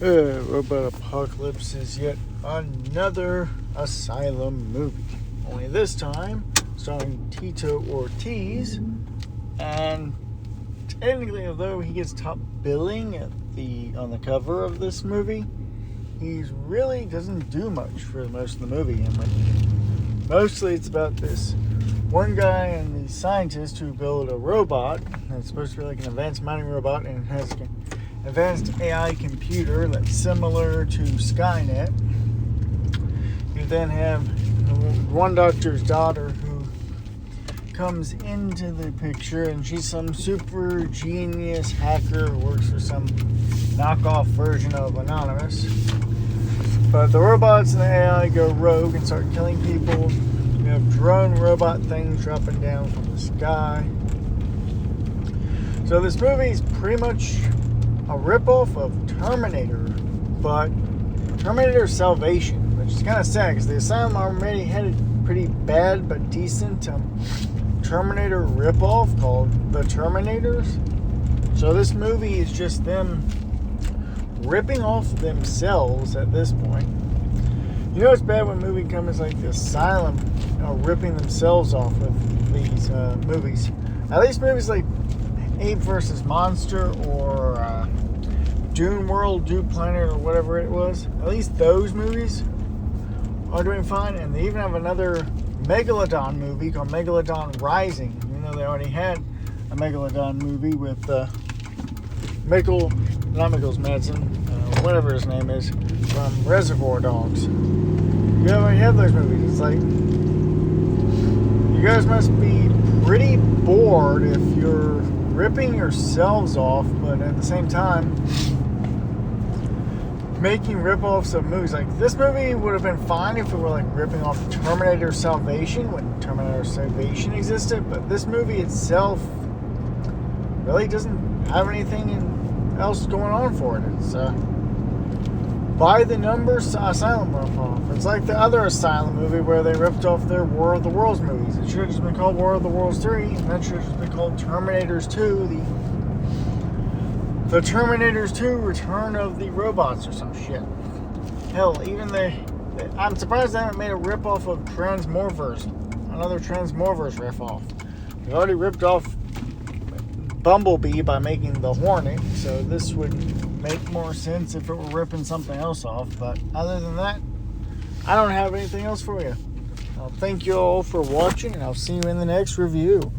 RobotApocalypse is yet another Asylum movie. Only this time starring Tito Ortiz, and technically, although he gets top billing on the cover of this movie, he really doesn't do much for most of the movie. And mostly, it's about this one guy and the scientist who build a robot that's supposed to be like an advanced mining robot, and it has an advanced AI computer that's similar to Skynet. You then have one doctor's daughter who comes into the picture, and she's some super genius hacker who works for some knockoff version of Anonymous. But the robots and the AI go rogue and start killing people. You have drone robot things dropping down from the sky. So this movie is pretty much a ripoff of Terminator, but Terminator Salvation, which is kind of sad because the Asylum already had a pretty bad but decent Terminator ripoff called The Terminators. So this movie is just them ripping off themselves at this point. You know it's bad when movie companies like The Asylum are ripping themselves off with these movies. At least movies like Ape vs. Monster or Dune World, Dune Planet, or whatever it was. At least those movies are doing fine. And they even have another Megalodon movie called Megalodon Rising. Even though they already had a Megalodon movie with not Michael's Madsen, whatever his name is, from Reservoir Dogs. You already have those movies. It's like, you guys must be pretty bored if you're ripping yourselves off, but at the same time making rip-offs of movies. Like, this movie would have been fine if it were like ripping off Terminator Salvation when Terminator Salvation existed, but this movie itself really doesn't have anything else going on for it. It's by the numbers Asylum ripoff. It's like the other Asylum movie where they ripped off their War of the Worlds movies. It should have just been called War of the Worlds 3, and that should have just been called Terminators 2, the Terminators 2 Return of the Robots or some shit. Hell, even I'm surprised they haven't made a ripoff of Transmorphers. Another Transmorphers ripoff. They already ripped off Bumblebee by making the Hornet, so this would make more sense if it were ripping something else off. But other than that, I don't have anything else for you. Thank you all for watching, and I'll see you in the next review.